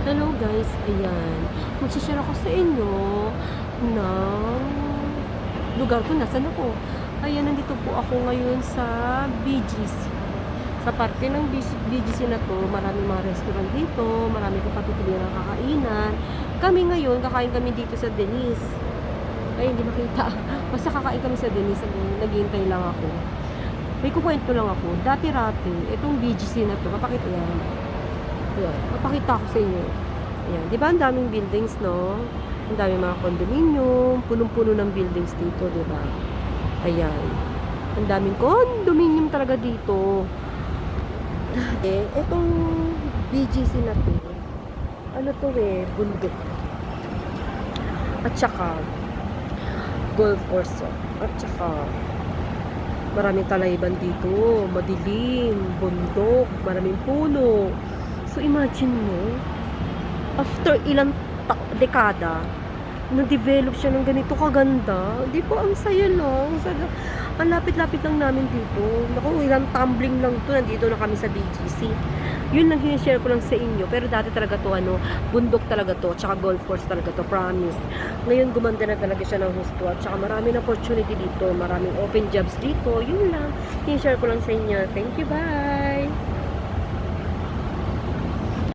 Hello guys, ayan. Magsishare ako sa inyo ng lugar ko. Nasaan ako? Ayan, nandito po ako ngayon sa BGC. Sa parte ng BGC na to, marami mga restaurant dito, marami ka patutuloy ng kakainan. Kami ngayon, kakain kami dito sa Denise. Ay, hindi makita. Basta kakain kami sa Denise, naghihintay lang ako. May kukwento lang ako. Dati-rati, itong BGC na to, papakita yan. Ayan, papakita ko sa inyo. Ayan, di ba ang daming buildings, no? Ang daming mga condominium, punong-puno ng buildings dito, di ba? Ayan. Ang daming condominium talaga dito. Itong BGC na to, ano to bundok. At saka, golf course. At saka, maraming talayban dito, madilim, bundok, maraming puno. So imagine mo, after ilang dekada, na-develop siya ng ganito kaganda. Di ba ang saya lang? Ang lapit-lapit lang namin dito. Naku, ilang tumbling lang to. Nandito na kami sa BGC. Yun lang hinishare ko lang sa inyo. Pero dati talaga to, bundok talaga to. Tsaka golf course talaga to, promise. Ngayon gumanda na talaga siya ng husto. At tsaka maraming opportunity dito. Maraming open jobs dito. Yun lang. Hinishare ko lang sa inyo. Thank you, bye!